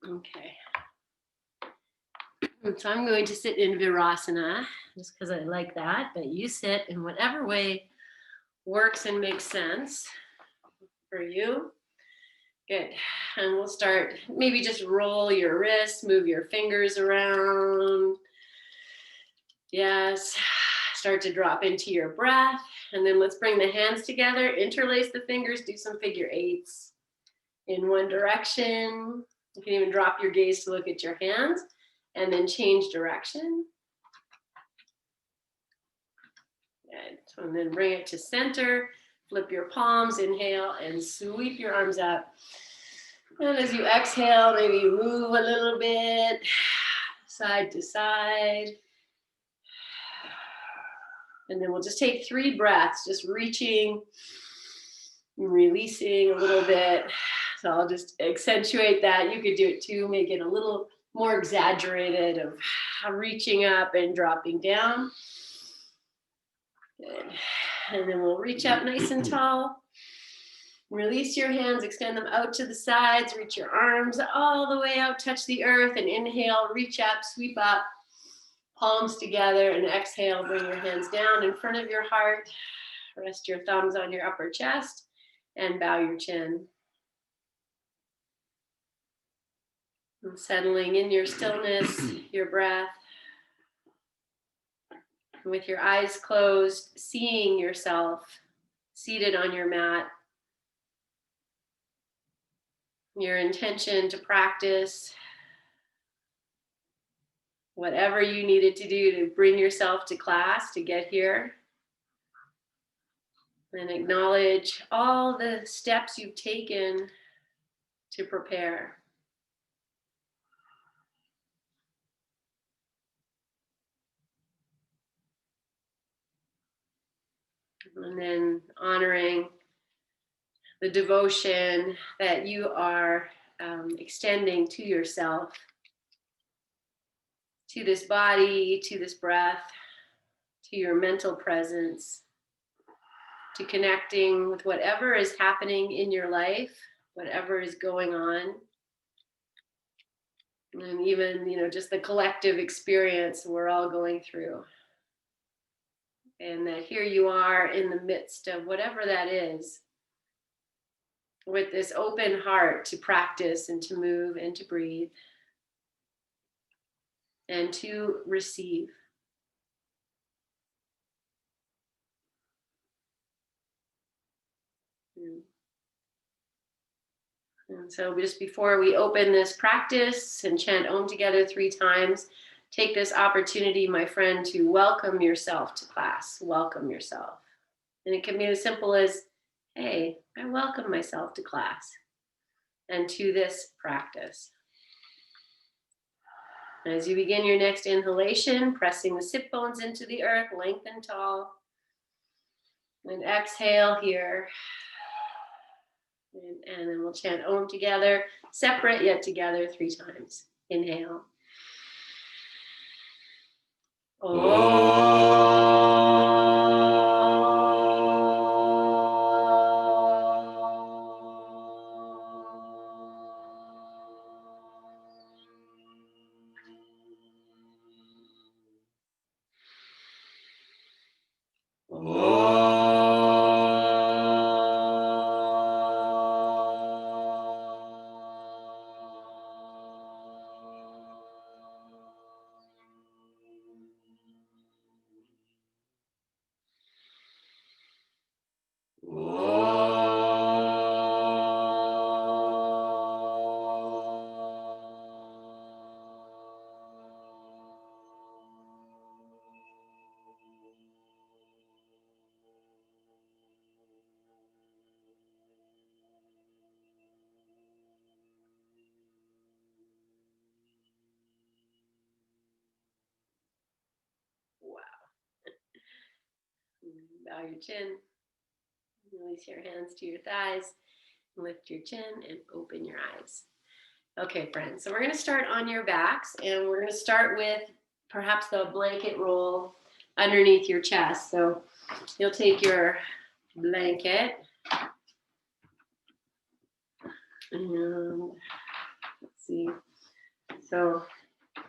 Okay. So I'm going to sit in Virasana just because I like that, but you sit in whatever way works and makes sense for you. Good. And we'll start, maybe just roll your wrists, move your fingers around. Yes. Start to drop into your breath. And then let's bring the hands together, interlace the fingers, do some figure eights in one direction. You can even drop your gaze to look at your hands and then change direction. Good. And then bring it to center. Flip your palms, inhale, and sweep your arms up. And as you exhale, maybe move a little bit, side to side. And then we'll just take 3 breaths, just reaching and releasing a little bit. So I'll just accentuate that. You could do it too, make it a little more exaggerated of reaching up and dropping down. Good. And then we'll reach up nice and tall. Release your hands, extend them out to the sides, reach your arms all the way out, touch the earth, and inhale, reach up, sweep up, palms together, and exhale, bring your hands down in front of your heart. Rest your thumbs on your upper chest and bow your chin. And settling in your stillness, your breath. With your eyes closed, seeing yourself seated on your mat. Your intention to practice whatever you needed to do to bring yourself to class, to get here. And acknowledge all the steps you've taken to prepare. And then honoring the devotion that you are extending to yourself, to this body, to this breath, to your mental presence, to connecting with whatever is happening in your life, whatever is going on, and even, just the collective experience we're all going through. And that here you are in the midst of whatever that is, with this open heart to practice and to move and to breathe and to receive. And so just before we open this practice and chant Om together 3 times, take this opportunity, my friend, to welcome yourself to class. Welcome yourself. And it can be as simple as, hey, I welcome myself to class and to this practice. As you begin your next inhalation, pressing the sit bones into the earth, lengthen tall. And exhale here. And then we'll chant Om together, separate yet together 3 times. Inhale. Bow your chin, release your hands to your thighs, lift your chin and open your eyes. Okay, friends, so we're going to start on your backs, and we're going to start with perhaps the blanket roll underneath your chest. So you'll take your blanket and let's see,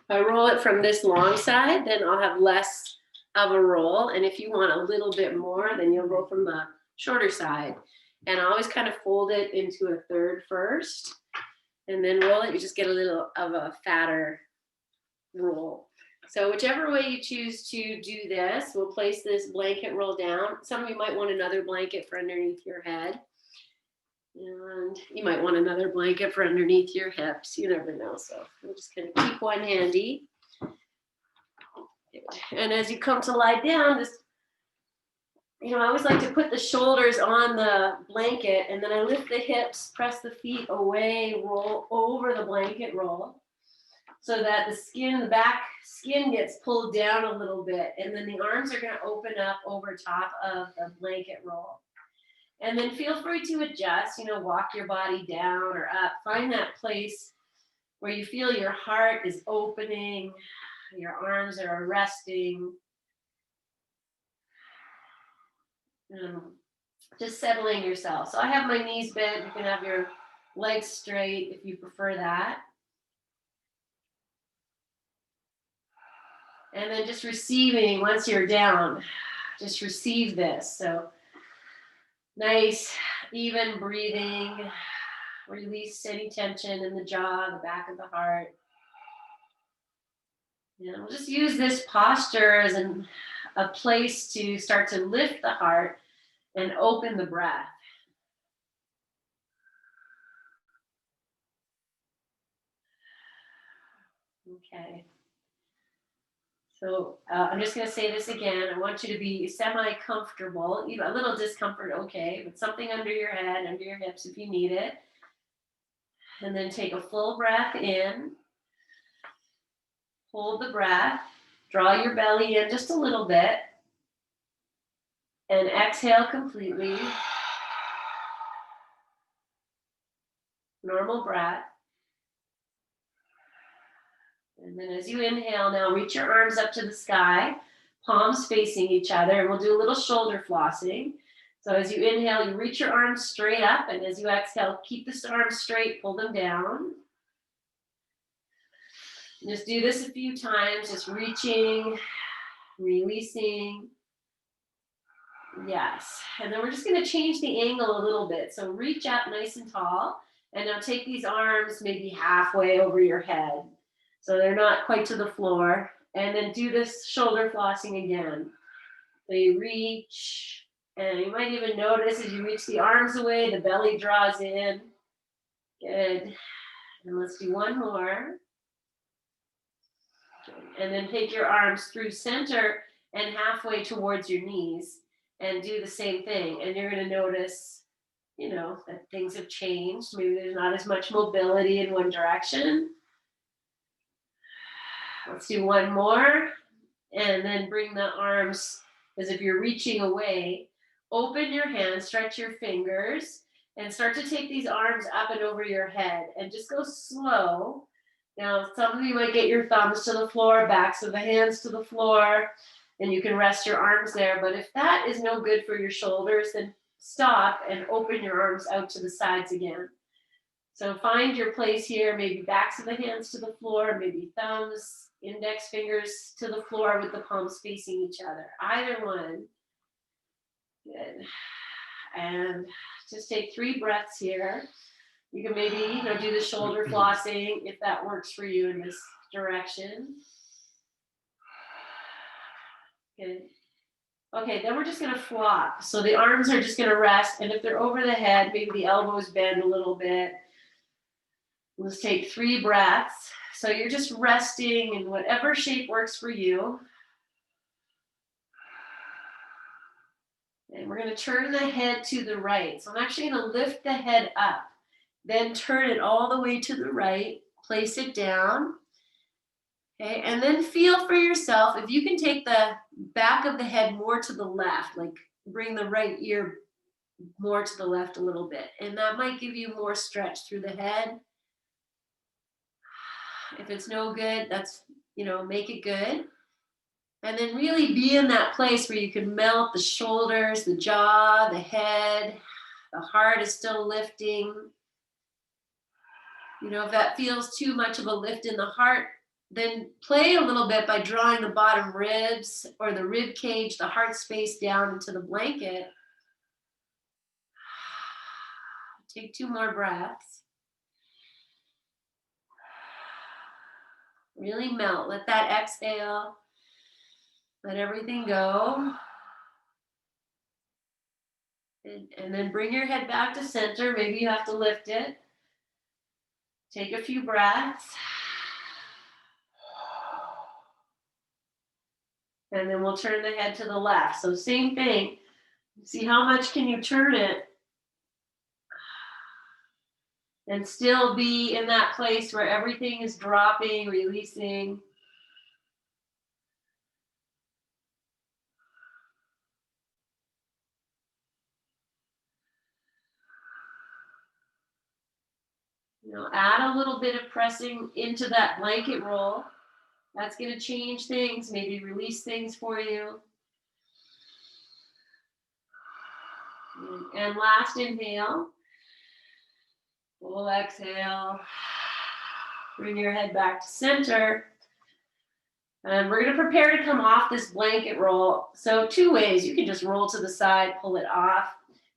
I roll it from this long side, then I'll have less of a roll. And if you want a little bit more, then you'll go from the shorter side. And I always kind of fold it into a third first and then roll it. You just get a little of a fatter roll. So whichever way you choose to do this, we'll place this blanket roll down. Some of you might want another blanket for underneath your head. And you might want another blanket for underneath your hips. You never know. So we'll just kind of keep one handy. And as you come to lie down, just, I always like to put the shoulders on the blanket, and then I lift the hips, press the feet away, roll over the blanket roll, so that the skin, the back skin gets pulled down a little bit, and then the arms are going to open up over top of the blanket roll. And then feel free to adjust, walk your body down or up. Find that place where you feel your heart is opening, your arms are resting. Just settling yourself. So I have my knees bent. You can have your legs straight if you prefer that. And then just receiving once you're down. Just receive this. So nice, even breathing. Release any tension in the jaw, the back of the heart. We'll just use this posture as a place to start to lift the heart and open the breath. Okay. So I'm just going to say this again. I want you to be semi-comfortable, a little discomfort, okay, but something under your head, under your hips if you need it. And then take a full breath in. Hold the breath. Draw your belly in just a little bit. And exhale completely. Normal breath. And then as you inhale now, reach your arms up to the sky, palms facing each other, and we'll do a little shoulder flossing. So as you inhale, you reach your arms straight up, and as you exhale, keep the arms straight, pull them down. And just do this a few times, just reaching, releasing. Yes. And then we're just going to change the angle a little bit. So reach up nice and tall, and now take these arms maybe halfway over your head, so they're not quite to the floor. And then do this shoulder flossing again. So you reach, and you might even notice as you reach the arms away, the belly draws in. Good. And let's do one more. And then take your arms through center and halfway towards your knees and do the same thing. And you're going to notice, that things have changed. Maybe there's not as much mobility in one direction. Let's do one more. And then bring the arms as if you're reaching away. Open your hands, stretch your fingers, and start to take these arms up and over your head. And just go slow. Now, some of you might get your thumbs to the floor, backs of the hands to the floor, and you can rest your arms there. But if that is no good for your shoulders, then stop and open your arms out to the sides again. So find your place here, maybe backs of the hands to the floor, maybe thumbs, index fingers to the floor with the palms facing each other. Either one. Good. And just take 3 breaths here. You can maybe, do the shoulder flossing if that works for you in this direction. Good. Okay, then we're just going to flop. So the arms are just going to rest, and if they're over the head, maybe the elbows bend a little bit. Let's take 3 breaths. So you're just resting in whatever shape works for you. And we're going to turn the head to the right. So I'm actually going to lift the head up. Then turn it all the way to the right, place it down. Okay, and then feel for yourself if you can take the back of the head more to the left, like bring the right ear more to the left a little bit. And that might give you more stretch through the head. If it's no good, that's, make it good. And then really be in that place where you can melt the shoulders, the jaw, the head, the heart is still lifting. If that feels too much of a lift in the heart, Then play a little bit by drawing the bottom ribs or the rib cage, the heart space down into the blanket. Take 2 more breaths. Really melt. Let that exhale. Let everything go. And then bring your head back to center. Maybe you have to lift it. Take a few breaths. And then we'll turn the head to the left. So same thing. See how much can you turn it and still be in that place where everything is dropping, releasing. You know, add a little bit of pressing into that blanket roll. That's going to change things, maybe release things for you. And last inhale. Full exhale. Bring your head back to center. And we're going to prepare to come off this blanket roll. So 2 ways. You can just roll to the side, pull it off,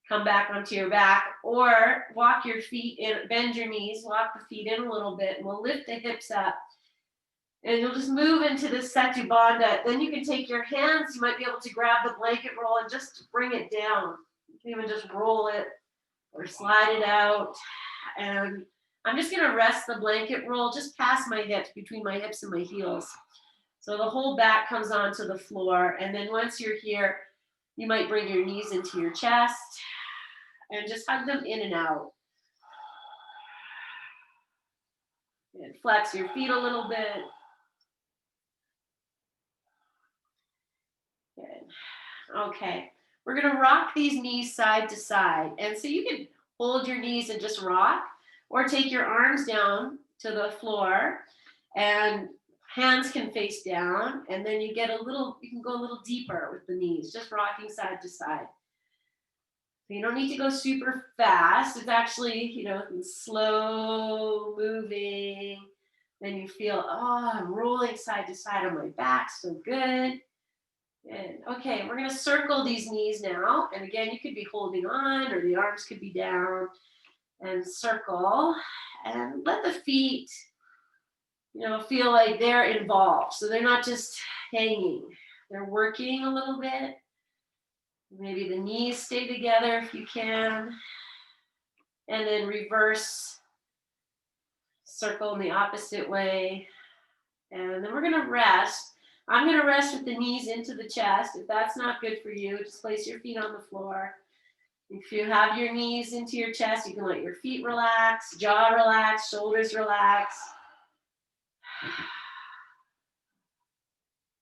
come back onto your back, or walk your feet in, bend your knees, walk the feet in a little bit, and we'll lift the hips up. And you'll just move into this Setu Bandha. Then you can take your hands, you might be able to grab the blanket roll and just bring it down. You can even just roll it or slide it out. And I'm just going to rest the blanket roll just past my hips, between my hips and my heels. So the whole back comes onto the floor. And then once you're here, you might bring your knees into your chest and just hug them in and out. And flex your feet a little bit. Good. Okay. We're going to rock these knees side to side. And so you can hold your knees and just rock, or take your arms down to the floor and hands can face down, and then you can go a little deeper with the knees, just rocking side to side. So you don't need to go super fast. It's actually, you know, slow moving. Then you feel, oh, I'm rolling side to side on my back, so good. Good. Okay, we're going to circle these knees now. And again, you could be holding on, or the arms could be down, and circle. And let the feet, you know, feel like they're involved. So they're not just hanging. They're working a little bit. Maybe the knees stay together if you can. And then reverse, circle in the opposite way. And then we're going to rest. I'm going to rest with the knees into the chest. If that's not good for you, just place your feet on the floor. If you have your knees into your chest, you can let your feet relax, jaw relax, shoulders relax.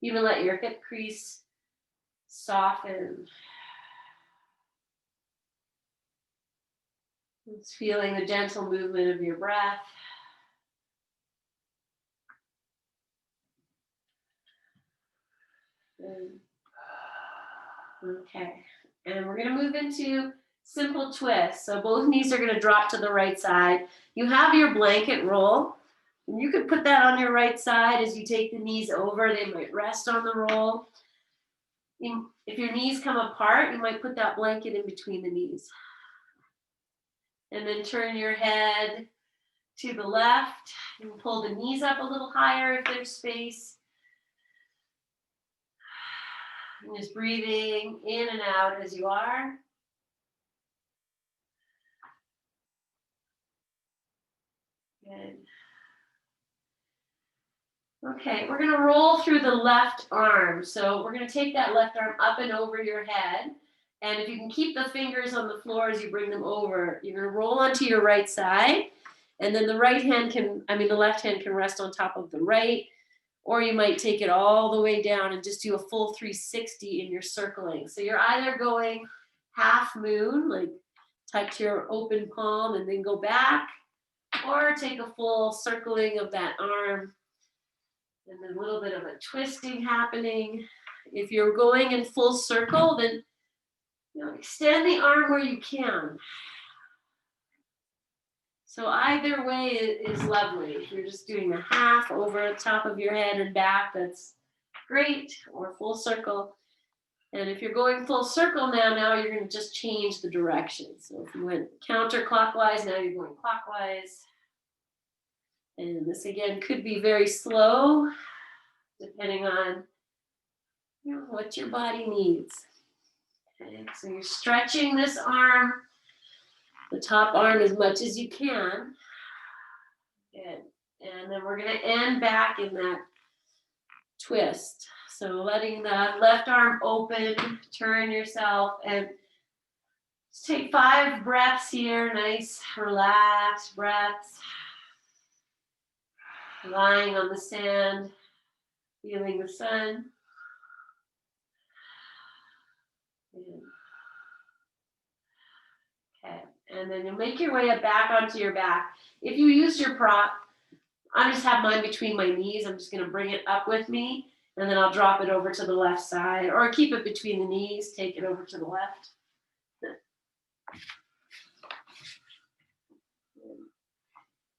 Even let your hip crease soften. It's feeling the gentle movement of your breath. Okay, and we're going to move into simple twist. So both knees are going to drop to the right side. You have your blanket roll. And you could put that on your right side as you take the knees over. They might rest on the roll. If your knees come apart, you might put that blanket in between the knees. And then turn your head to the left and pull the knees up a little higher if there's space. And just breathing in and out as you are. Good. Okay, we're going to roll through the left arm. So we're going to take that left arm up and over your head. And if you can keep the fingers on the floor as you bring them over, you're going to roll onto your right side. And then the left hand can rest on top of the right. Or you might take it all the way down and just do a full 360 in your circling. So you're either going half moon, like touch your open palm and then go back, or take a full circling of that arm. And then a little bit of a twisting happening. If you're going in full circle, then extend the arm where you can. So either way is lovely. If you're just doing a half over the top of your head and back, that's great, or full circle. And if you're going full circle now you're going to just change the direction. So if you went counterclockwise, now you're going clockwise. And this again could be very slow, depending on what your body needs. Okay, so you're stretching this arm, the top arm, as much as you can. Good. And then we're going to end back in that twist. So letting the left arm open, turn yourself, and just take 5 breaths here. Nice, relaxed breaths. Lying on the sand, feeling the sun. Okay, and then you'll make your way back onto your back. If you use your prop, I just have mine between my knees. I'm just going to bring it up with me, and then I'll drop it over to the left side, or keep it between the knees, take it over to the left.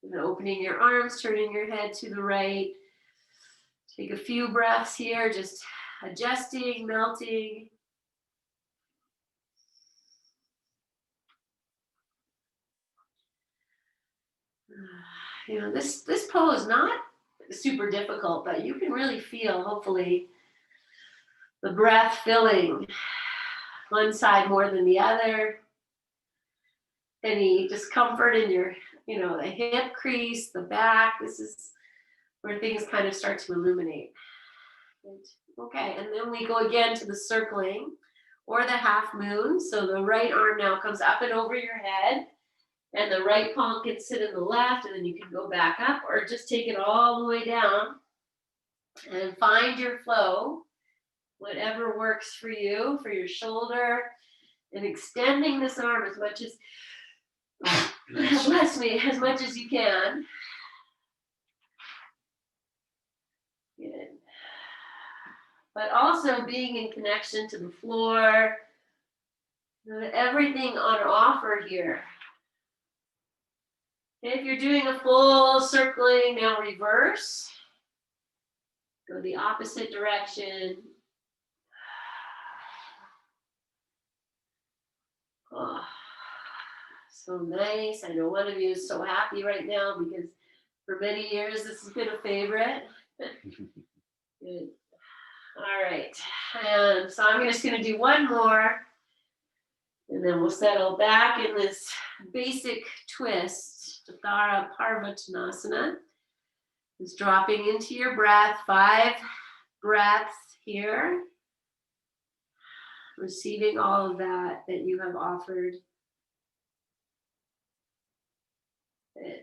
And opening your arms, turning your head to the right. Take a few breaths here, just adjusting, melting. This pose, not super difficult, but you can really feel, hopefully, the breath filling one side more than the other. Any discomfort in your, the hip crease, the back, this is where things kind of start to illuminate. Okay, and then we go again to the circling or the half moon. So the right arm now comes up and over your head, and the right palm can sit in the left, and then you can go back up or just take it all the way down and find your flow, whatever works for you, for your shoulder, and extending this arm as much as, bless me, as much as you can. Good. But also being in connection to the floor, everything on offer here. If you're doing a full circling, now reverse. Go the opposite direction. Oh, so nice. I know one of you is so happy right now because for many years this has been a favorite. Good. All right. And so I'm just going to do one more, and then we'll settle back in this basic twist, Uttara Parvattanasana. Just dropping into your breath, 5 breaths here. Receiving all of that you have offered. Good.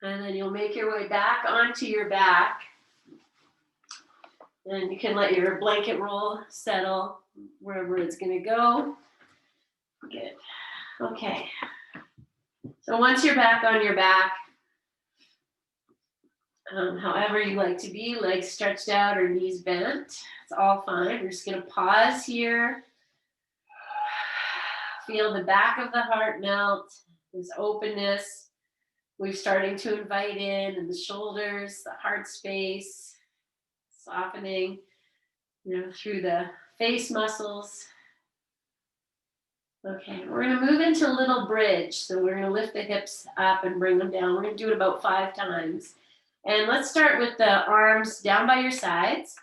And then you'll make your way back onto your back. And you can let your blanket roll settle wherever it's going to go. Good. Okay. So once you're back on your back, however you like to be, legs stretched out or knees bent, it's all fine. We're just going to pause here. Feel the back of the heart melt, this openness. We're starting to invite in the shoulders, the heart space, softening, through the face muscles. Okay, we're going to move into a little bridge. So we're going to lift the hips up and bring them down. We're going to do it about 5 times. And let's start with the arms down by your sides.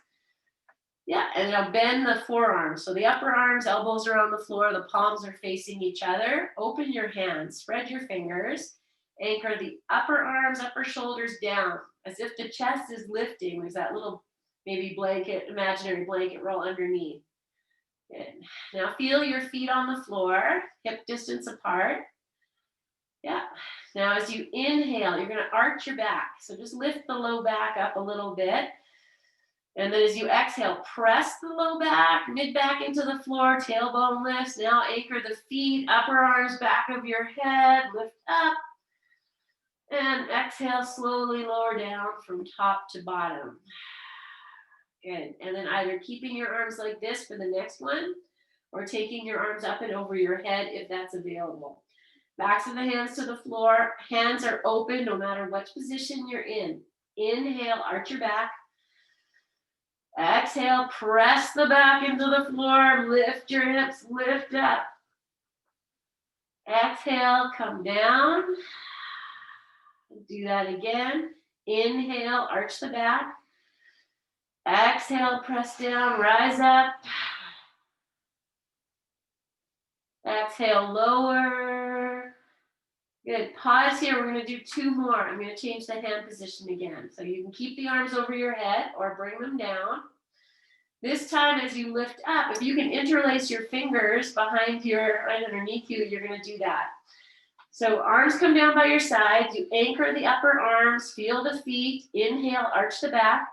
Yeah, and now bend the forearms. So the upper arms, elbows are on the floor, the palms are facing each other. Open your hands, spread your fingers, anchor the upper arms, upper shoulders down, as if the chest is lifting. There's that little maybe blanket, imaginary blanket roll underneath. Good. Now feel your feet on the floor, hip distance apart. Yeah. Now as you inhale, you're going to arch your back. So just lift the low back up a little bit. And then as you exhale, press the low back, mid back into the floor, tailbone lifts. Now anchor the feet, upper arms back of your head, lift up. And exhale, slowly lower down from top to bottom. Good. And then either keeping your arms like this for the next one, or taking your arms up and over your head if that's available. Backs of the hands to the floor. Hands are open no matter what position you're in. Inhale, arch your back. Exhale, press the back into the floor. Lift your hips, lift up. Exhale, come down. Do that again. Inhale, arch the back. Exhale, press down, rise up. Exhale, lower. Good. Pause here. We're going to do 2 more. I'm going to change the hand position again. So you can keep the arms over your head or bring them down. This time, as you lift up, if you can interlace your fingers behind your, right underneath you, you're going to do that. So arms come down by your sides. You anchor the upper arms, feel the feet. Inhale, arch the back.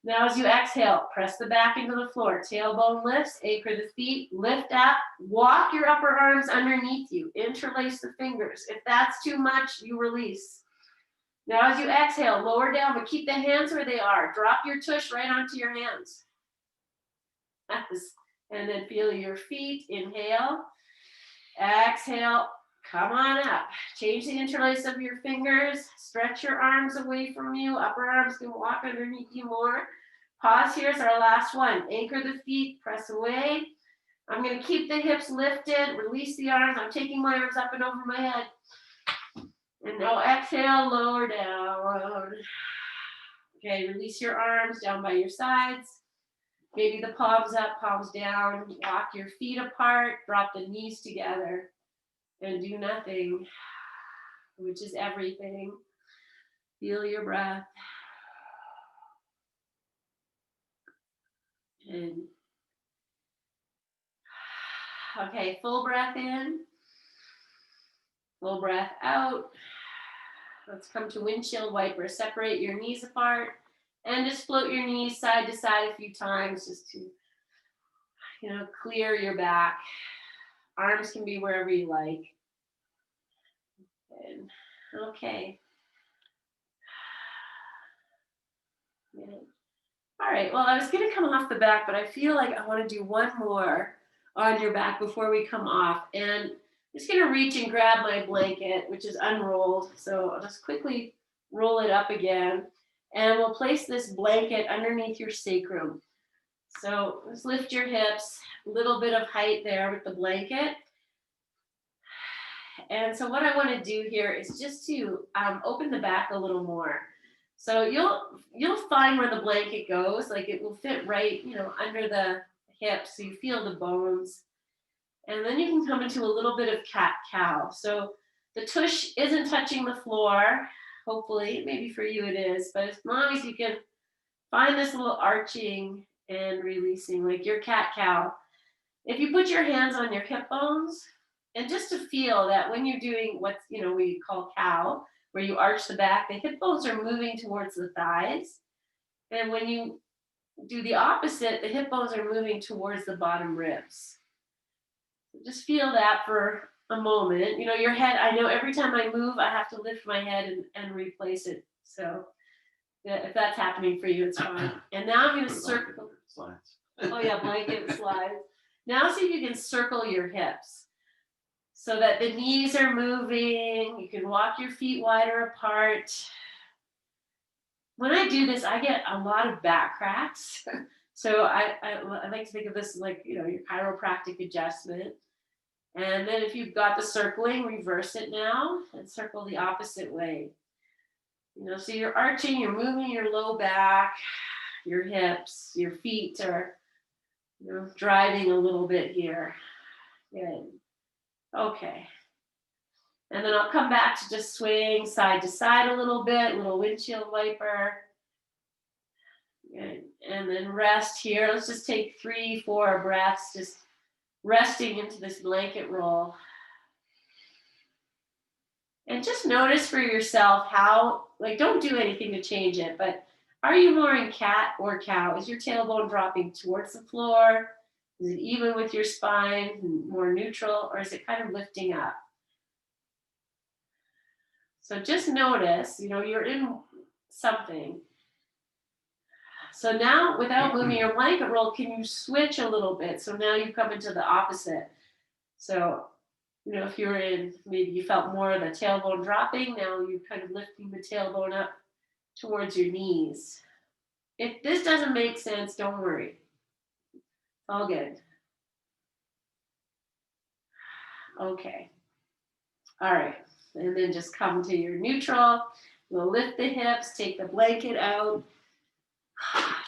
Now as you exhale, press the back into the floor. Tailbone lifts, anchor the feet, lift up, walk your upper arms underneath you. Interlace the fingers. If that's too much, you release. Now as you exhale, lower down, but keep the hands where they are. Drop your tush right onto your hands. And then feel your feet. Inhale, exhale, come on up. Change the interlace of your fingers. Stretch your arms away from you. Upper arms can walk underneath you more. Pause. Here's our last one. Anchor the feet, press away. I'm going to keep the hips lifted. Release the arms. I'm taking my arms up and over my head. And now exhale, lower down. Okay, release your arms down by your sides. Maybe the palms up, palms down. Walk your feet apart. Drop the knees together. And do nothing, which is everything. Feel your breath. And okay, full breath in, full breath out. Let's come to windshield wiper. Separate your knees apart and just float your knees side to side a few times just to, clear your back. Arms can be wherever you like. Good. Okay. Good. All right, well, I was going to come off the back, but I feel like I want to do one more on your back before we come off. And I'm just going to reach and grab my blanket, which is unrolled. So I'll just quickly roll it up again. And we'll place this blanket underneath your sacrum. So just lift your hips, a little bit of height there with the blanket. And so what I want to do here is just to open the back a little more. So you'll find where the blanket goes, like it will fit right, under the hips, so you feel the bones. And then you can come into a little bit of cat-cow. So the tush isn't touching the floor, hopefully, maybe for you it is, but as long as you can find this little arching and releasing, like your cat-cow. If you put your hands on your hip bones, and just to feel that when you're doing what's, we call cow, where you arch the back, the hip bones are moving towards the thighs. And when you do the opposite, the hip bones are moving towards the bottom ribs. So just feel that for a moment. Your head, I know every time I move, I have to lift my head and replace it. So if that's happening for you, it's fine. And now I'm going to circle. Slides. Oh yeah, blanket slides. Now see if you can circle your hips, so that the knees are moving. You can walk your feet wider apart. When I do this, I get a lot of back cracks. So I like to think of this like, your chiropractic adjustment. And then if you've got the circling, reverse it now and circle the opposite way. So you're arching, you're moving your low back, your hips, your feet are, driving a little bit here. Good. Okay. And then I'll come back to just swing side to side a little bit, little windshield wiper. Good. And then rest here. Let's just take 3-4 breaths, just resting into this blanket roll. And just notice for yourself how, don't do anything to change it, but are you more in cat or cow? Is your tailbone dropping towards the floor? Is it even with your spine, more neutral, or is it kind of lifting up? So just notice, you're in something. So now, without moving your blanket roll, can you switch a little bit? So now you come into the opposite. So, if you're in, maybe you felt more of the tailbone dropping, now you're kind of lifting the tailbone up towards your knees. If this doesn't make sense, don't worry. All good. Okay. All right. And then just come to your neutral. We'll lift the hips, take the blanket out.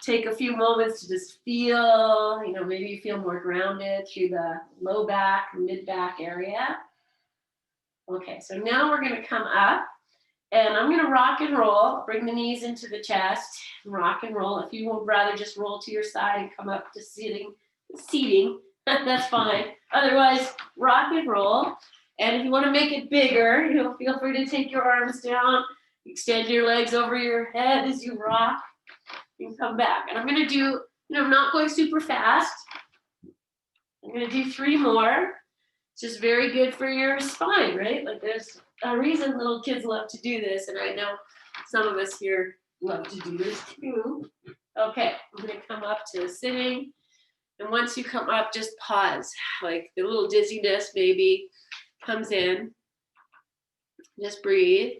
Take a few moments to just feel, maybe you feel more grounded through the low back, mid back area. Okay, so now we're going to come up and I'm going to rock and roll. Bring the knees into the chest, rock and roll. If you would rather just roll to your side and come up to seating, that's fine. Otherwise, rock and roll. And if you want to make it bigger, feel free to take your arms down, extend your legs over your head as you rock. And come back. And I'm going to do, I'm not going super fast. I'm going to do 3 more. It's just very good for your spine, right? Like there's a reason little kids love to do this. And I know some of us here love to do this too. Okay, I'm going to come up to sitting. And once you come up, just pause. Like the little dizziness maybe comes in. Just breathe.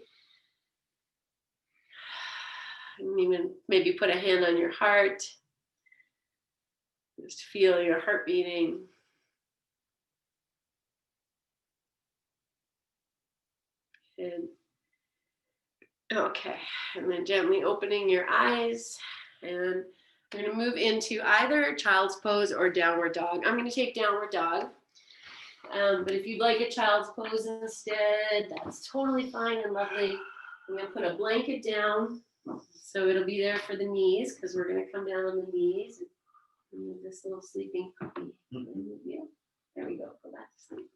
And even maybe put a hand on your heart. Just feel your heart beating. And okay, and then gently opening your eyes. And we're going to move into either child's pose or downward dog. I'm going to take downward dog. But if you'd like a child's pose instead, that's totally fine and lovely. I'm going to put a blanket down. So it'll be there for the knees because we're going to come down on the knees and move this little sleeping puppy. Yeah. There we go. Go back to sleep.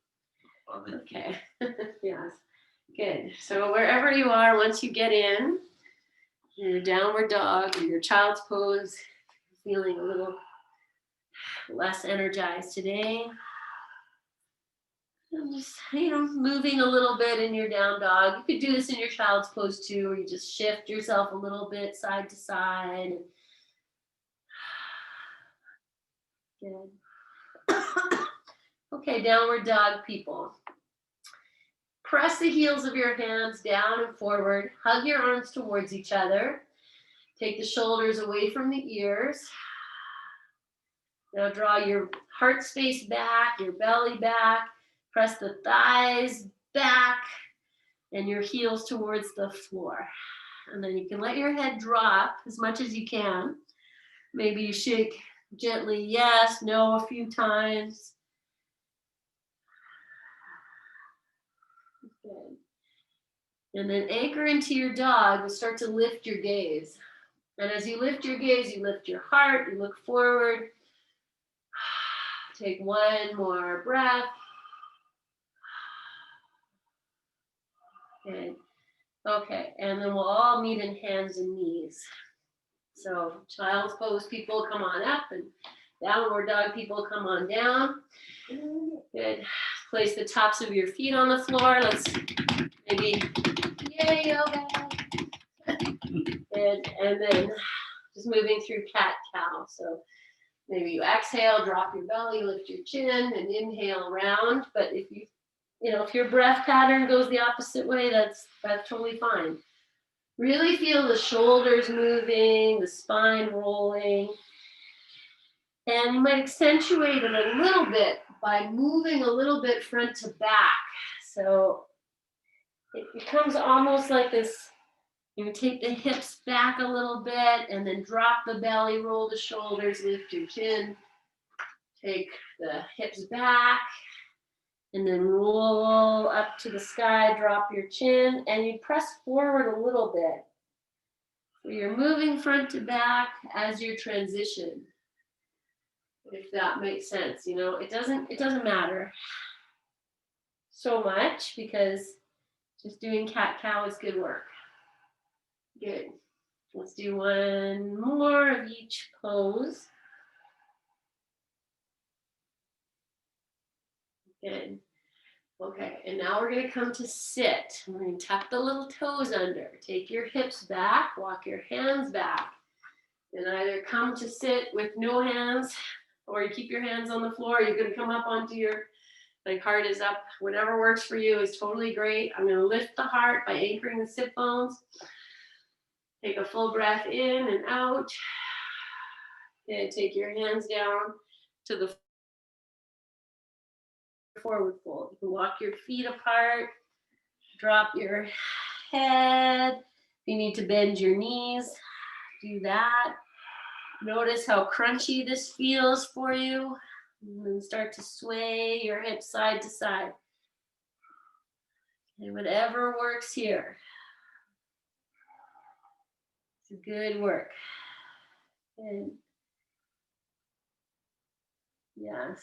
Okay. Yes. Good. So wherever you are, once you get in, your downward dog or your child's pose, feeling a little less energized today. And just, moving a little bit in your down dog. You could do this in your child's pose too, where you just shift yourself a little bit side to side. Good. Okay, downward dog, people. Press the heels of your hands down and forward. Hug your arms towards each other. Take the shoulders away from the ears. Now draw your heart space back, your belly back. Press the thighs back and your heels towards the floor. And then you can let your head drop as much as you can. Maybe you shake gently, yes, no, a few times. Good. And then anchor into your dog and start to lift your gaze. And as you lift your gaze, you lift your heart, you look forward. Take one more breath. Good. Okay, and then we'll all meet in hands and knees. So child's pose people, come on up, and downward dog people, come on down. Good. Place the tops of your feet on the floor. Let's maybe, yay, yoga. Good. And then just moving through cat-cow. So maybe you exhale, drop your belly, lift your chin, and inhale around. But if if your breath pattern goes the opposite way, that's totally fine. Really feel the shoulders moving, the spine rolling. And you might accentuate it a little bit by moving a little bit front to back. So it becomes almost like this. You take the hips back a little bit and then drop the belly, roll the shoulders, lift your chin. Take the hips back and then roll up to the sky, drop your chin, and you press forward a little bit. So you're moving front to back as you transition. If that makes sense, it doesn't matter so much because just doing cat-cow is good work. Good. Let's do one more of each pose. Good. Okay, and now we're going to come to sit. We're going to tuck the little toes under. Take your hips back, walk your hands back. And either come to sit with no hands, or you keep your hands on the floor. You can come up onto your, like, heart is up. Whatever works for you is totally great. I'm gonna lift the heart by anchoring the sit bones. Take a full breath in and out. And take your hands down to the forward fold. You can walk your feet apart, drop your head. If you need to bend your knees, do that. Notice how crunchy this feels for you. And then start to sway your hips side to side. And whatever works here. It's good work. Good. Yes.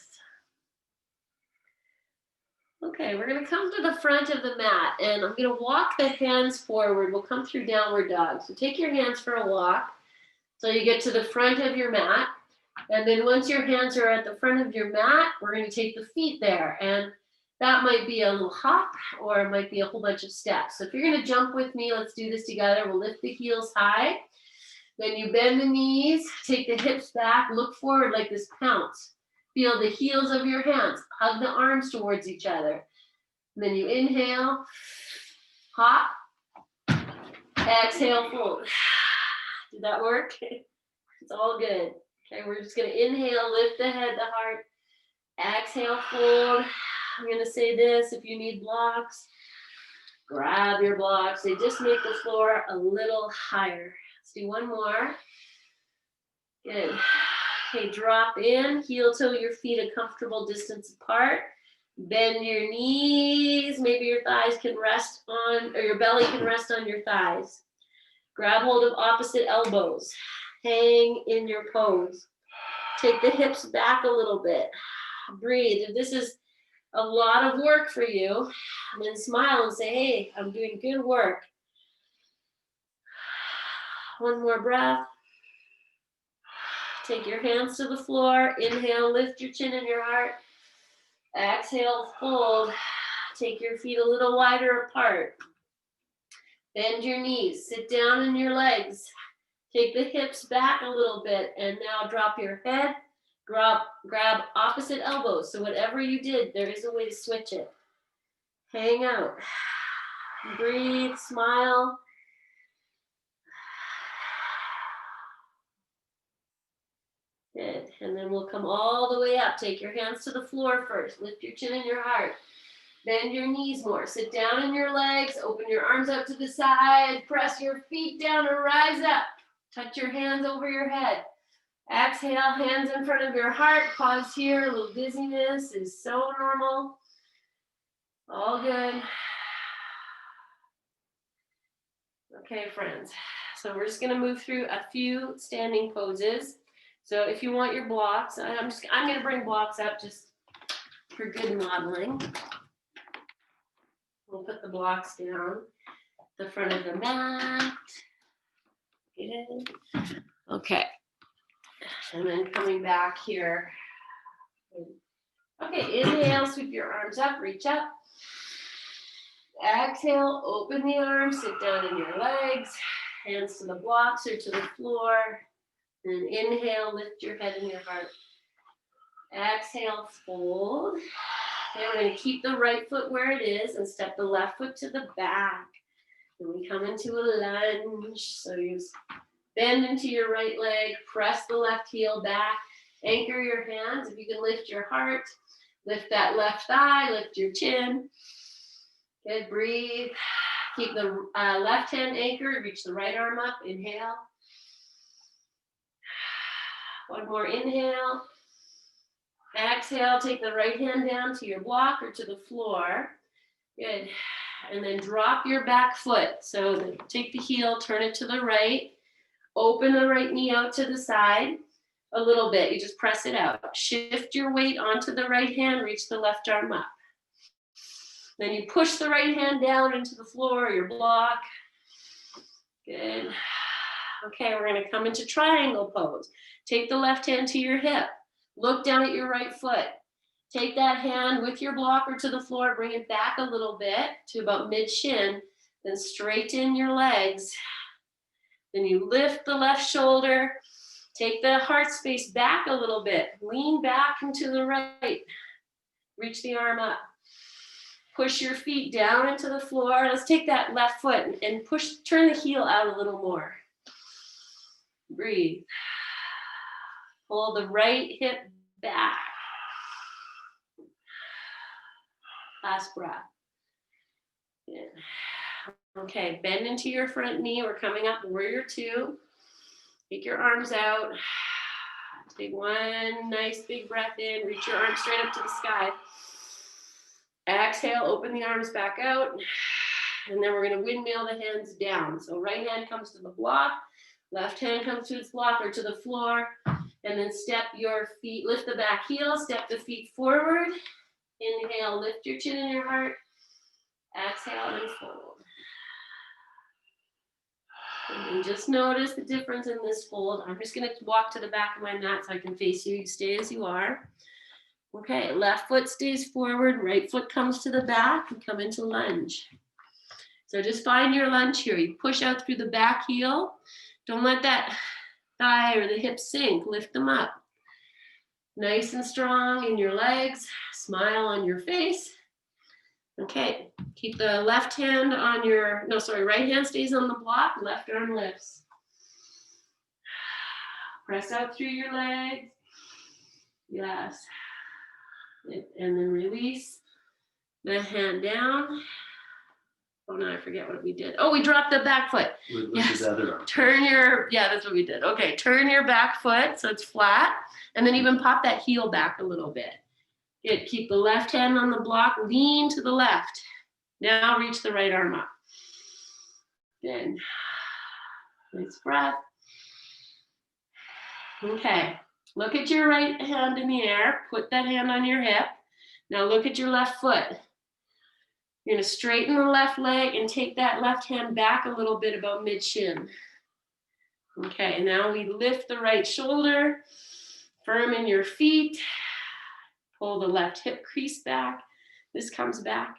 Okay, we're going to come to the front of the mat, and I'm going to walk the hands forward. We'll come through downward dog. So take your hands for a walk. So you get to the front of your mat. And then once your hands are at the front of your mat, we're going to take the feet there. And that might be a little hop, or it might be a whole bunch of steps. So if you're going to jump with me, let's do this together. We'll lift the heels high. Then you bend the knees, take the hips back, look forward like this pounce. Feel the heels of your hands. Hug the arms towards each other. And then you inhale, hop, exhale, fold. Did that work? It's all good. Okay, we're just going to inhale, lift the head, the heart. Exhale, fold. I'm going to say this, if you need blocks, grab your blocks. They just make the floor a little higher. Let's do one more. Good. Okay, drop in, heel toe your feet a comfortable distance apart. Bend your knees. Maybe your thighs can rest on, or your belly can rest on your thighs. Grab hold of opposite elbows. Hang in your pose. Take the hips back a little bit. Breathe. If this is a lot of work for you, then smile and say, hey, I'm doing good work. One more breath. Take your hands to the floor. Inhale, lift your chin and your heart. Exhale, fold. Take your feet a little wider apart. Bend your knees. Sit down in your legs. Take the hips back a little bit. And now drop your head. Grab opposite elbows. So whatever you did, there is a way to switch it. Hang out. Breathe, smile. Good. And then we'll come all the way up. Take your hands to the floor first. Lift your chin and your heart. Bend your knees more. Sit down in your legs. Open your arms up to the side. Press your feet down and rise up. Touch your hands over your head. Exhale, hands in front of your heart. Pause here. A little dizziness is so normal. All good. Okay, friends. So we're just going to move through a few standing poses. So if you want your blocks, I'm going to bring blocks up just for good modeling. We'll put the blocks down the front of the mat. Okay. And then coming back here. Okay, inhale, sweep your arms up, reach up. Exhale, open the arms, sit down in your legs. Hands to the blocks or to the floor. And inhale, lift your head and your heart. Exhale, fold. Okay, we're going to keep the right foot where it is and step the left foot to the back. And we come into a lunge. So you bend into your right leg, press the left heel back, anchor your hands. If you can lift your heart, lift that left thigh, lift your chin. Good, breathe. Keep the left hand anchored, reach the right arm up, inhale. One more inhale. Exhale, take the right hand down to your block or to the floor. Good. And then drop your back foot. So take the heel, turn it to the right. Open the right knee out to the side a little bit. You just press it out. Shift your weight onto the right hand, reach the left arm up. Then you push the right hand down into the floor or your block. Good. Okay, we're going to come into triangle pose. Take the left hand to your hip. Look down at your right foot. Take that hand with your blocker to the floor. Bring it back a little bit to about mid-shin. Then straighten your legs. Then you lift the left shoulder. Take the heart space back a little bit. Lean back and to the right. Reach the arm up. Push your feet down into the floor. Let's take that left foot and turn the heel out a little more. Breathe. Pull the right hip back. Last breath. Yeah. Okay, bend into your front knee. We're coming up warrior two. Take your arms out. Take one nice big breath in. Reach your arms straight up to the sky. Exhale, open the arms back out. And then we're going to windmill the hands down. So right hand comes to the block. Left hand comes to its block or to the floor. And then step your feet, lift the back heel, step the feet forward. Inhale, lift your chin and your heart. Exhale and fold. And just notice the difference in this fold. I'm just going to walk to the back of my mat so I can face you. You stay as you are. Okay, left foot stays forward, right foot comes to the back and come into lunge. So just find your lunge here. You push out through the back heel. Don't let that thigh or the hip sink. Lift them up. Nice and strong in your legs. Smile on your face. Okay, keep the left hand on your, right hand stays on the block, left arm lifts. Press out through your legs. Yes. And then release the hand down. Oh no, I forget what we did. Oh, we dropped the back foot. Yes. Turn your, that's what we did. Okay, turn your back foot so it's flat. And then even pop that heel back a little bit. Good. Keep the left hand on the block, lean to the left. Now reach the right arm up. Good. Nice breath. Okay. Look at your right hand in the air. Put that hand on your hip. Now look at your left foot. You're going to straighten the left leg and take that left hand back a little bit about mid-shin. Okay, now we lift the right shoulder. Firm in your feet. Pull the left hip crease back. This comes back.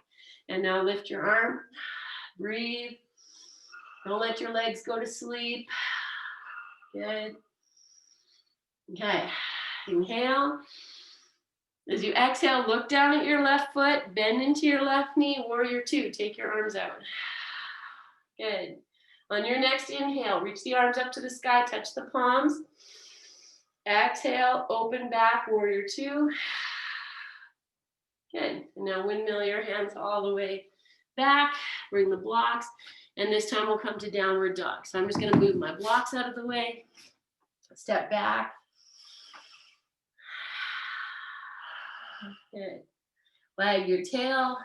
And now lift your arm. Breathe. Don't let your legs go to sleep. Good. Okay. Inhale. As you exhale, look down at your left foot. Bend into your left knee. Warrior two. Take your arms out. Good. On your next inhale, reach the arms up to the sky. Touch the palms. Exhale. Open back. Warrior two. Good. And now windmill your hands all the way back. Bring the blocks. And this time we'll come to downward dog. So I'm just going to move my blocks out of the way. Step back. Good. Wag your tail.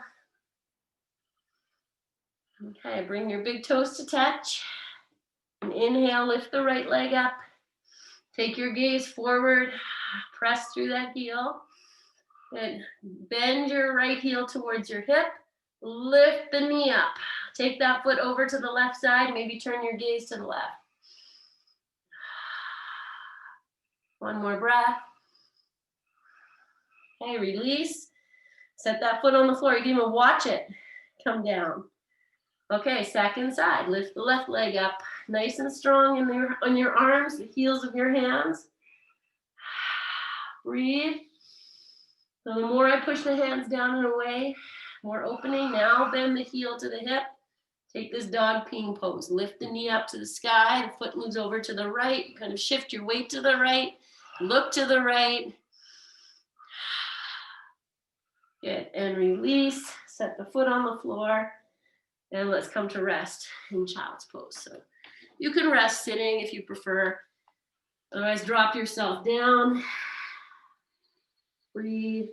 Okay, bring your big toes to touch. And inhale, lift the right leg up. Take your gaze forward. Press through that heel. Good. Bend your right heel towards your hip. Lift the knee up. Take that foot over to the left side. Maybe turn your gaze to the left. One more breath. Okay, release. Set that foot on the floor. You can even watch it come down. Okay, second side. Lift the left leg up. Nice and strong on your arms, the heels of your hands. Breathe. So the more I push the hands down and away, more opening. Now bend the heel to the hip. Take this dog peeing pose. Lift the knee up to the sky. The foot moves over to the right. Kind of shift your weight to the right. Look to the right. Good. And release. Set the foot on the floor. And let's come to rest in child's pose. So you can rest sitting if you prefer. Otherwise, drop yourself down. Breathe.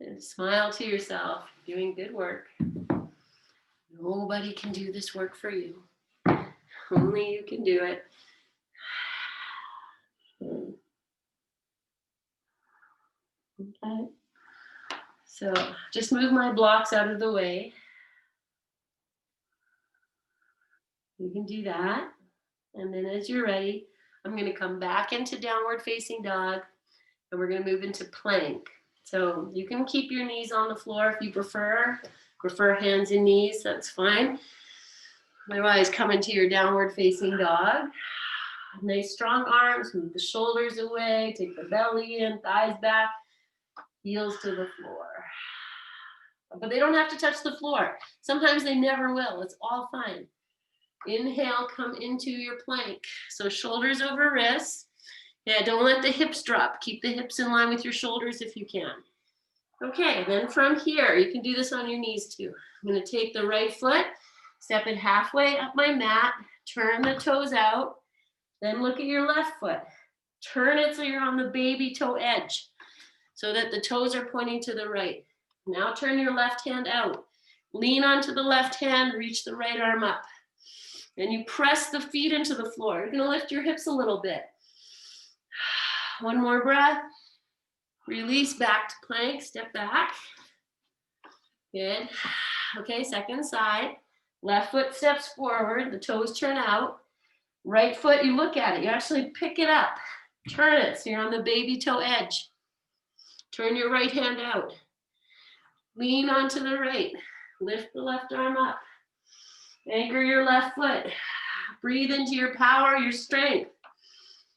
And smile to yourself. Doing good work. Nobody can do this work for you. Only you can do it. Okay. So just move my blocks out of the way. You can do that. And then as you're ready, I'm going to come back into downward facing dog. And we're going to move into plank. So you can keep your knees on the floor if you prefer hands and knees, that's fine. Otherwise, come into your downward facing dog. Nice strong arms, move the shoulders away, take the belly in, thighs back, heels to the floor. But they don't have to touch the floor. Sometimes they never will, it's all fine. Inhale, come into your plank. So shoulders over wrists. Yeah, don't let the hips drop. Keep the hips in line with your shoulders if you can. Okay, then from here, you can do this on your knees too. I'm gonna take the right foot, step it halfway up my mat, turn the toes out, then look at your left foot. Turn it so you're on the baby toe edge so that the toes are pointing to the right. Now turn your left hand out. Lean onto the left hand, reach the right arm up. And you press the feet into the floor. You're gonna lift your hips a little bit. One more breath. Release back to plank, step back. Good. Okay, second side. Left foot steps forward, the toes turn out. Right foot, you look at it, you actually pick it up. Turn it so you're on the baby toe edge. Turn your right hand out. Lean onto the right. Lift the left arm up. Anchor your left foot. Breathe into your power, your strength.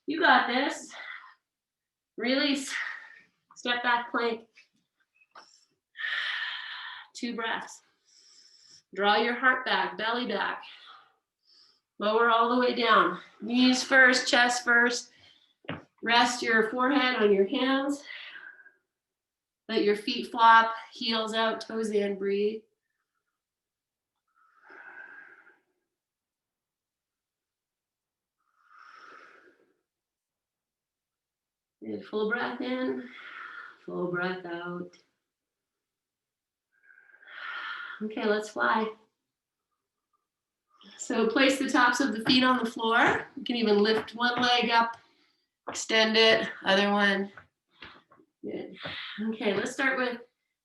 You got this. Release. Step back plank. 2 breaths. Draw your heart back, belly back. Lower all the way down. Knees first, chest first. Rest your forehead on your hands. Let your feet flop, heels out, toes in, breathe. Good. Full breath in, full breath out. Okay, let's fly. So place the tops of the feet on the floor. You can even lift one leg up, extend it, other one. Good. Okay, let's start with,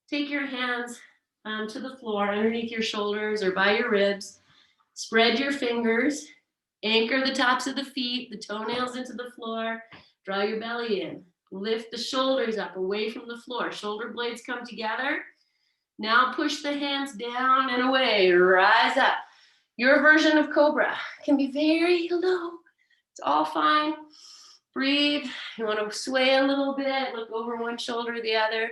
take your hands to the floor underneath your shoulders or by your ribs. Spread your fingers, anchor the tops of the feet, the toenails into the floor, draw your belly in. Lift the shoulders up away from the floor. Shoulder blades come together. Now push the hands down and away, rise up. Your version of cobra can be very low. It's all fine. Breathe. You want to sway a little bit, look over one shoulder, the other.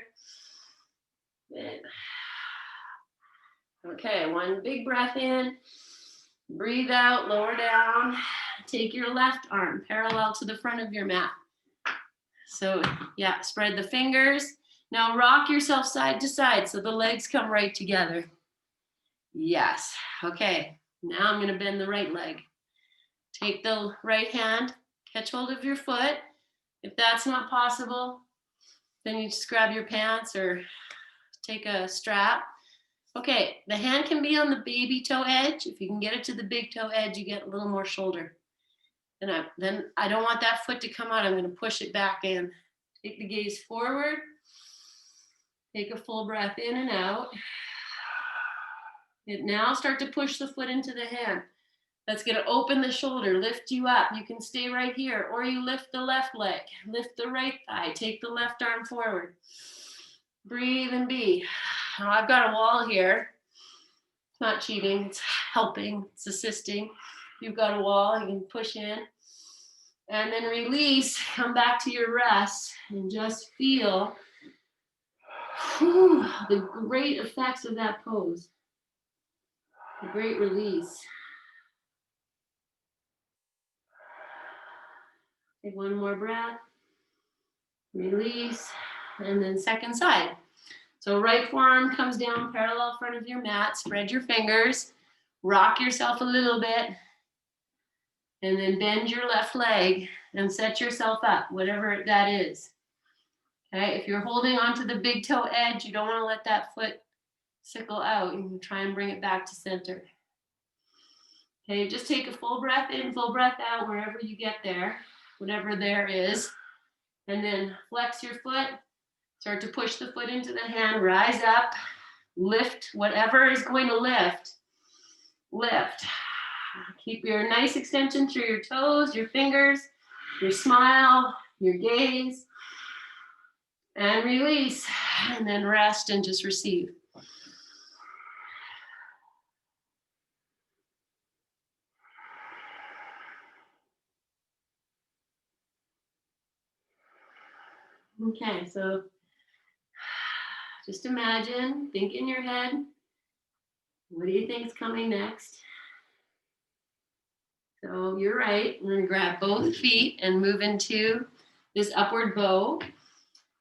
Good. Okay, one big breath in. Breathe out, lower down. Take your left arm parallel to the front of your mat. So yeah, spread the fingers. Now rock yourself side to side so the legs come right together. Yes, okay. Now I'm gonna bend the right leg. Take the right hand, catch hold of your foot. If that's not possible, then you just grab your pants or take a strap. Okay, the hand can be on the baby toe edge. If you can get it to the big toe edge, you get a little more shoulder. Then I don't want that foot to come out. I'm going to push it back in. Take the gaze forward. Take a full breath in and out. And now start to push the foot into the hand. That's going to open the shoulder, lift you up. You can stay right here, or you lift the left leg, lift the right thigh, take the left arm forward. Breathe and be. Now I've got a wall here. It's not cheating, it's helping, it's assisting. You've got a wall, you can push in. And then release, come back to your rest, and just feel the great effects of that pose. The great release. Take one more breath. Release, and then second side. So right forearm comes down parallel front of your mat. Spread your fingers. Rock yourself a little bit. And then bend your left leg and set yourself up, whatever that is. Okay, if you're holding onto the big toe edge, you don't want to let that foot sickle out. You can try and bring it back to center. Okay, just take a full breath in, full breath out, wherever you get there, whatever there is. And then flex your foot. Start to push the foot into the hand, rise up, lift whatever is going to lift. Lift. Keep your nice extension through your toes, your fingers, your smile, your gaze. And release, and then rest and just receive. Okay, so just imagine, think in your head, what do you think is coming next? So you're right, we're gonna grab both feet and move into this upward bow.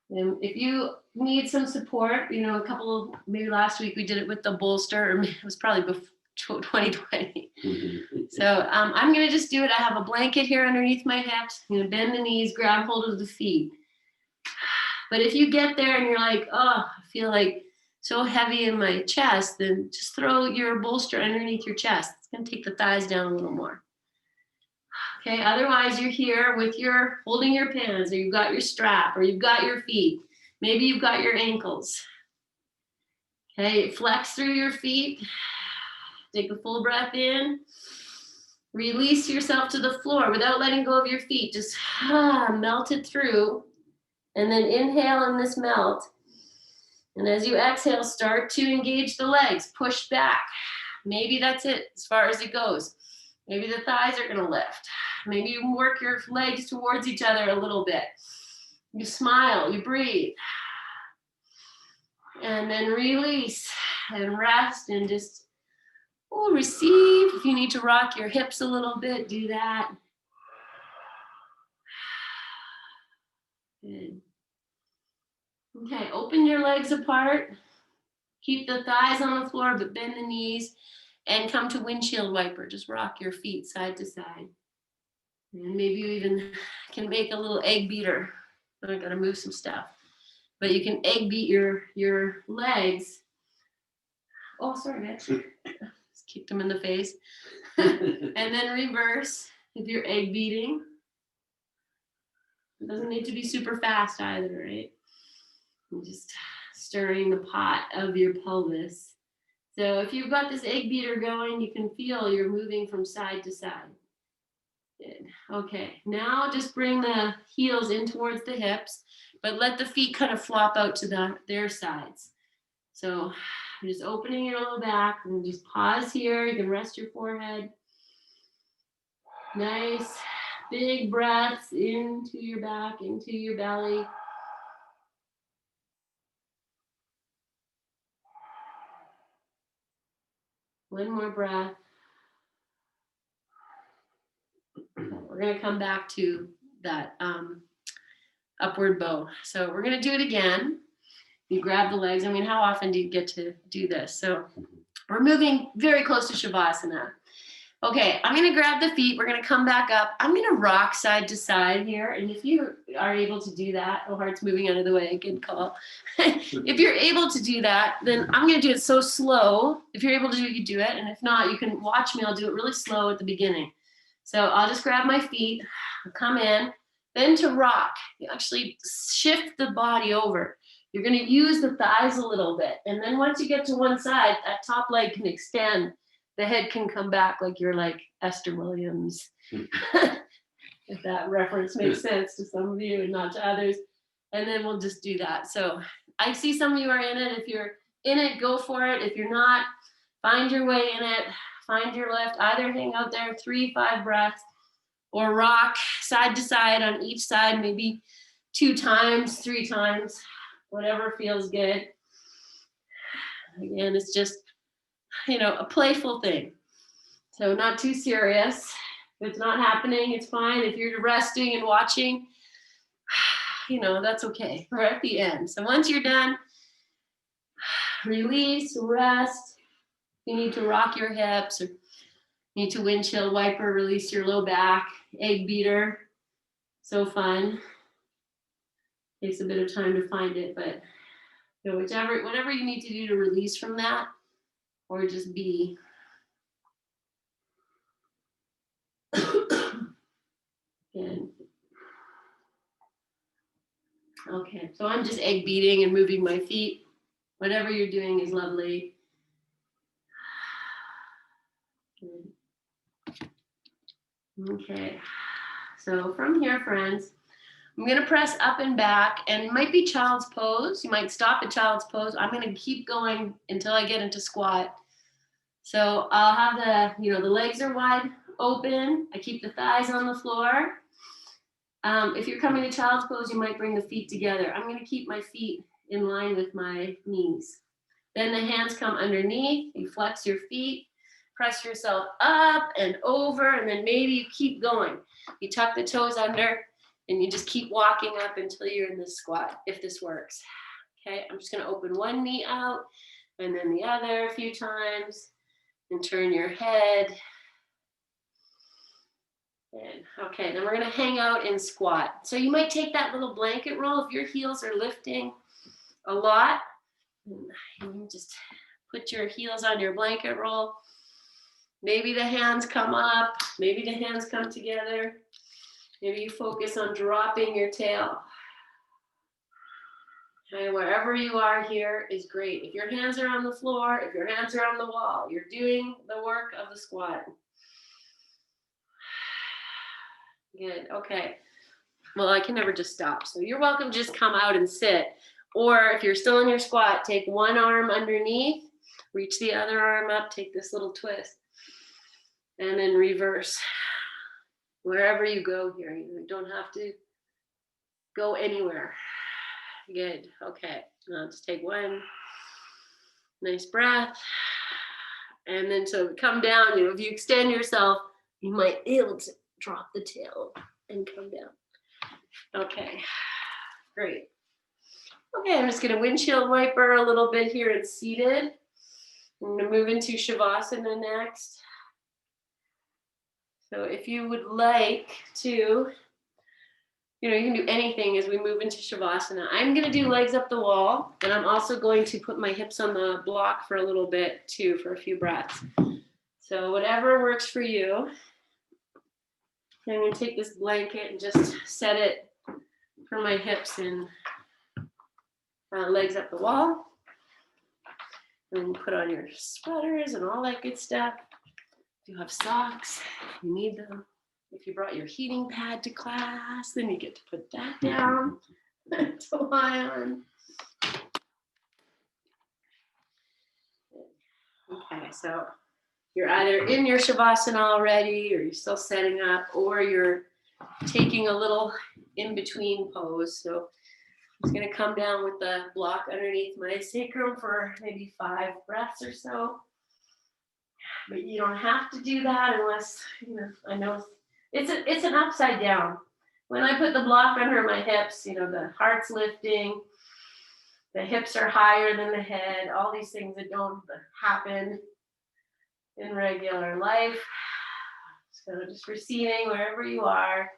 And if you need some support, maybe last week we did it with the bolster, or it was probably before 2020. So I'm gonna just do it. I have a blanket here underneath my hips. I'm gonna bend the knees, grab hold of the feet. But if you get there and you're like, oh, I feel like so heavy in my chest, then just throw your bolster underneath your chest. It's gonna take the thighs down a little more. Okay, otherwise you're here with your holding your pants, or you've got your strap, or you've got your feet. Maybe you've got your ankles. Okay, flex through your feet. Take a full breath in. Release yourself to the floor without letting go of your feet. Just melt it through. And then inhale in this melt. And as you exhale, start to engage the legs. Push back. Maybe that's it as far as it goes. Maybe the thighs are going to lift. Maybe you work your legs towards each other a little bit. You smile, you breathe. And then release and rest and just receive. If you need to rock your hips a little bit, do that. Good. Okay, open your legs apart. Keep the thighs on the floor, but bend the knees and come to windshield wiper. Just rock your feet side to side. And maybe you even can make a little egg beater. I gotta move some stuff. But you can egg beat your legs. Oh, sorry, Mitch. Just kicked them in the face. And then reverse if you're egg beating. It doesn't need to be super fast either, right? I'm just stirring the pot of your pelvis. So if you've got this egg beater going, you can feel you're moving from side to side. Good. Okay, now just bring the heels in towards the hips, but let the feet kind of flop out to their sides. So just opening your low back, and just pause here. You can rest your forehead. Nice big breaths into your back, into your belly. One more breath. We're going to come back to that upward bow. So we're going to do it again. You grab the legs. I mean, how often do you get to do this? So we're moving very close to Shavasana. Okay, I'm going to grab the feet. We're going to come back up. I'm going to rock side to side here. And if you are able to do that, oh, heart's moving out of the way. Good call. If you're able to do that, then I'm going to do it so slow. If you're able to do it, you do it. And if not, you can watch me. I'll do it really slow at the beginning. So I'll just grab my feet, come in, then to rock. You actually shift the body over. You're going to use the thighs a little bit. And then once you get to one side, that top leg can extend. The head can come back like you're like Esther Williams. If that reference makes sense to some of you and not to others. And then we'll just do that. So I see some of you are in it. If you're in it, go for it. If you're not, find your way in it. Find your lift. Either hang out there 3-5 breaths, or rock side to side on each side, maybe 2 times, 3 times, whatever feels good. Again, it's just, a playful thing. So not too serious. If it's not happening, it's fine. If you're resting and watching, that's okay. We're at the end. So once you're done, release, rest. You need to rock your hips, or need to windshield wiper, release your low back, egg beater. So fun. Takes a bit of time to find it, but whatever you need to do to release from that, or just be. Again. Okay, so I'm just egg beating and moving my feet. Whatever you're doing is lovely. Good. Okay, so from here, friends, I'm going to press up and back, and it might be child's pose. You might stop at child's pose. I'm going to keep going until I get into squat. So I'll have the legs are wide open. I keep the thighs on the floor. If you're coming to child's pose, you might bring the feet together. I'm going to keep my feet in line with my knees. Then the hands come underneath. You flex your feet, press yourself up and over, and then maybe you keep going. You tuck the toes under, and you just keep walking up until you're in this squat, if this works. Okay, I'm just going to open one knee out, and then the other a few times, and turn your head. And, okay, then we're going to hang out in squat. So you might take that little blanket roll if your heels are lifting a lot. And just put your heels on your blanket roll. Maybe the hands come up. Maybe the hands come together. Maybe you focus on dropping your tail. Okay, wherever you are here is great. If your hands are on the floor, if your hands are on the wall, you're doing the work of the squat. Good, okay. Well, I can never just stop. So you're welcome to just come out and sit. Or if you're still in your squat, take one arm underneath, reach the other arm up, take this little twist, and then reverse. Wherever you go here, you don't have to go anywhere. Good, okay. Now just take one nice breath. And then so come down, if you extend yourself, you might be able to drop the tail and come down. Okay, great. Okay, I'm just going to windshield wiper a little bit here and seated. I'm going to move into Shavasana next. So if you would like to, you can do anything as we move into Shavasana. I'm going to do legs up the wall, and I'm also going to put my hips on the block for a little bit too, for a few breaths. So whatever works for you. I'm going to take this blanket and just set it for my hips and legs up the wall. And put on your sweaters and all that good stuff. If you have socks, you need them. If you brought your heating pad to class, then you get to put that down to lie on. Okay, so you're either in your Shavasana already, or you're still setting up, or you're taking a little in-between pose. So I'm just going to come down with the block underneath my sacrum for maybe 5 breaths or so. But you don't have to do that unless, I know it's an upside down. When I put the block under my hips, the heart's lifting, the hips are higher than the head, all these things that don't happen in regular life. So just receiving wherever you are,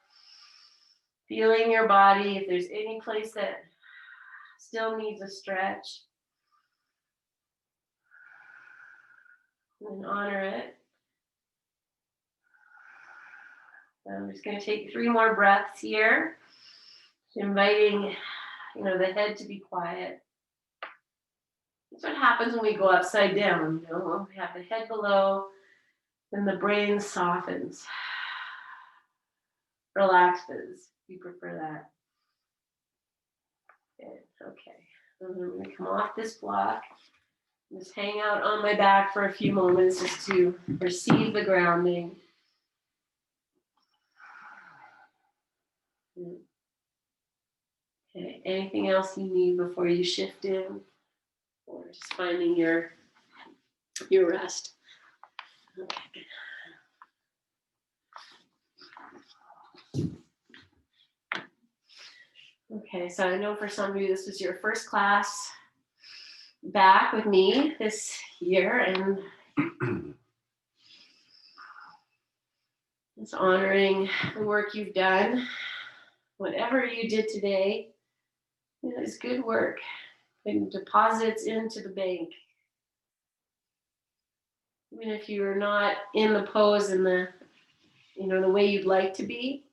feeling your body. If there's any place that still needs a stretch, and honor it. So I'm just going to take 3 more breaths here, inviting, the head to be quiet. That's what happens when we go upside down. We have the head below, then the brain softens, relaxes. If you prefer that. Good. Okay. I'm going to come off this block. Just hang out on my back for a few moments just to receive the grounding. Okay, anything else you need before you shift in? Or just finding your rest. Okay, so I know for some of you this was your first class back with me this year, and it's honoring the work you've done. Whatever you did today, is good work. And deposits into the bank. Even if you're not in the pose and the way you'd like to be,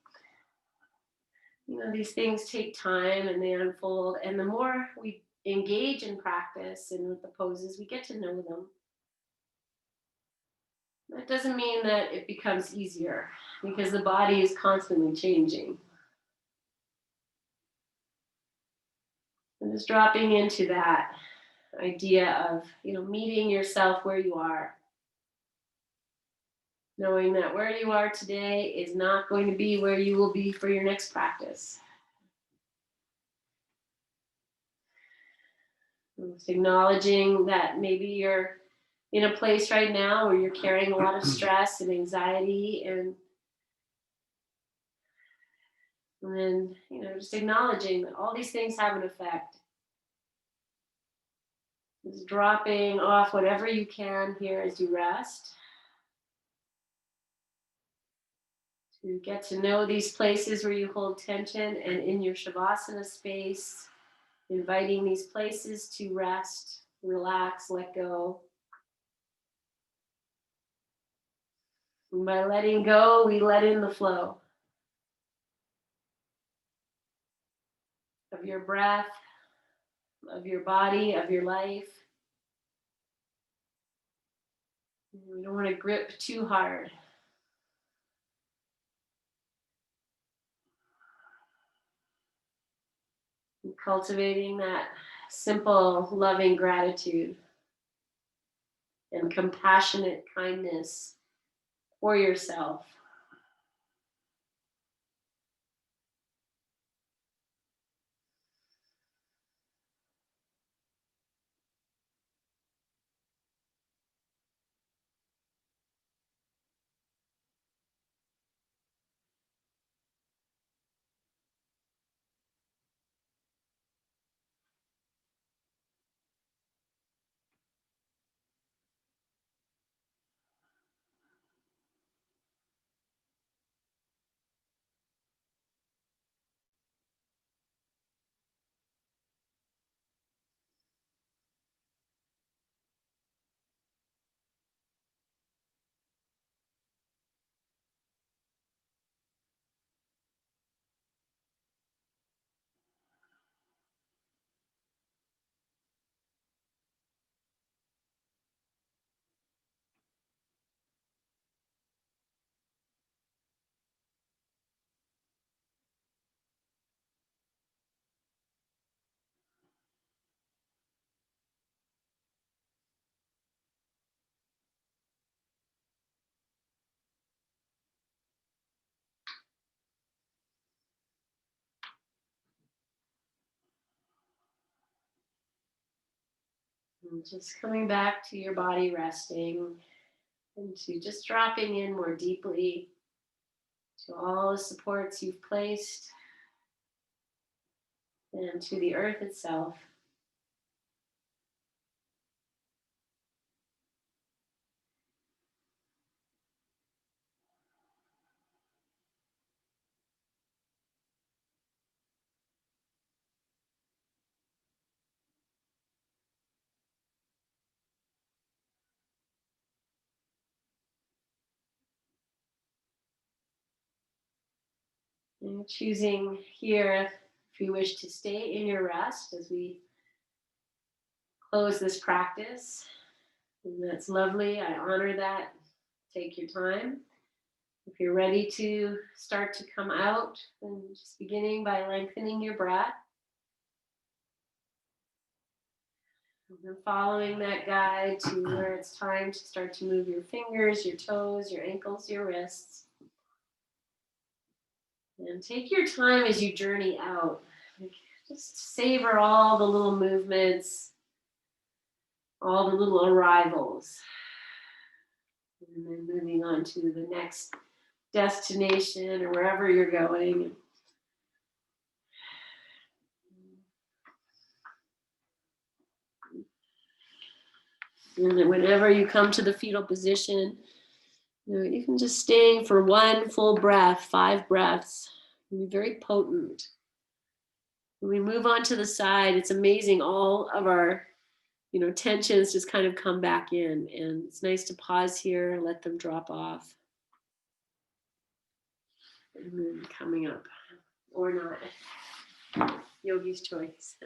these things take time and they unfold. And the more we engage in practice and with the poses, we get to know them. That doesn't mean that it becomes easier, because the body is constantly changing. And just dropping into that idea of, meeting yourself where you are. Knowing that where you are today is not going to be where you will be for your next practice. Just acknowledging that maybe you're in a place right now where you're carrying a lot of stress and anxiety, and then, just acknowledging that all these things have an effect. Just dropping off whatever you can here as you rest. To get to know these places where you hold tension, and in your Shavasana space, inviting these places to rest, relax, let go. And by letting go, we let in the flow of your breath, of your body, of your life. We don't want to grip too hard. And cultivating that simple, loving gratitude and compassionate kindness for yourself. And just coming back to your body resting, and to just dropping in more deeply to all the supports you've placed, and to the earth itself. And choosing here, if you wish to stay in your rest as we close this practice. And that's lovely. I honor that. Take your time. If you're ready to start to come out, then just beginning by lengthening your breath. And then following that guide to where it's time to start to move your fingers, your toes, your ankles, your wrists. And take your time as you journey out. Just savor all the little movements, all the little arrivals. And then moving on to the next destination or wherever you're going. And then whenever you come to the fetal position, you can just stay for one full breath, 5 breaths. It can be very potent. When we move on to the side, it's amazing. All of our, tensions just kind of come back in. And it's nice to pause here and let them drop off. And then coming up, or not. Yogi's choice.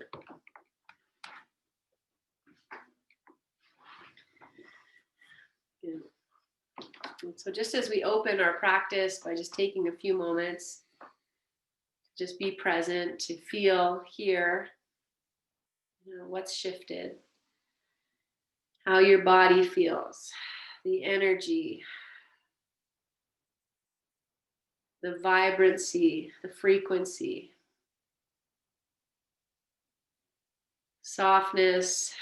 Good. So just as we open our practice by just taking a few moments, just be present, to feel here What's shifted, how your body feels, the energy, the vibrancy, the frequency, softness,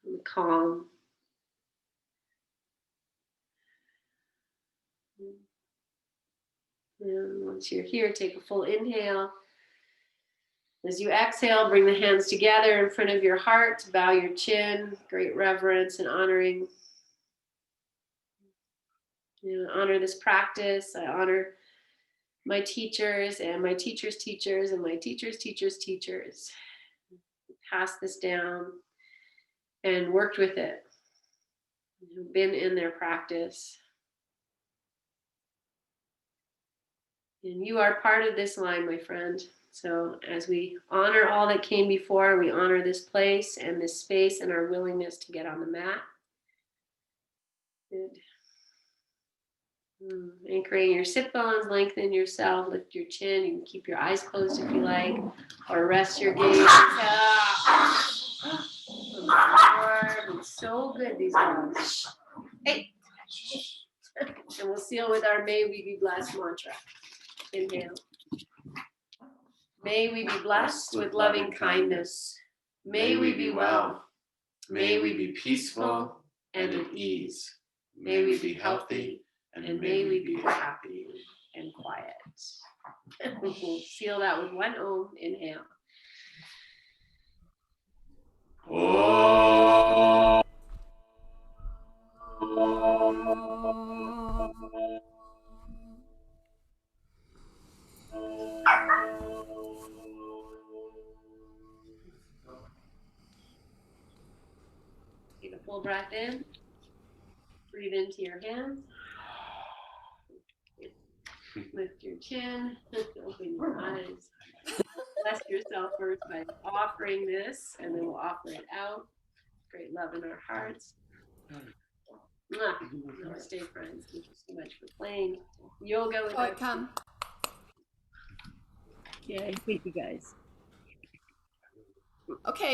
and calm. And once you're here, take a full inhale. As you exhale, bring the hands together in front of your heart, bow your chin, great reverence and honoring. Honor this practice. I honor my teachers and my teachers' teachers and my teachers' teachers' teachers. Pass this down and worked with it. Been in their practice. And you are part of this line, my friend. So as we honor all that came before, we honor this place and this space and our willingness to get on the mat. Good. Anchoring your sit bones, lengthen yourself, lift your chin. You can keep your eyes closed if you like, or rest your gaze. It's so good, these dogs. Hey. And we'll seal with our May We Be Blessed mantra. Inhale. May we be blessed with loving kindness. May we be well. May we be peaceful and at ease. May we be healthy. And may we be happy and quiet. We'll seal that with one Om. Inhale. Om. Take a full breath in. Breathe into your hands. Lift your chin. Open your eyes. Bless yourself first by offering this, and then we'll offer it out. Great love in our hearts. Namaste, friends. Thank you so much for playing yoga with us. Come. Yeah, thank you guys. Okay.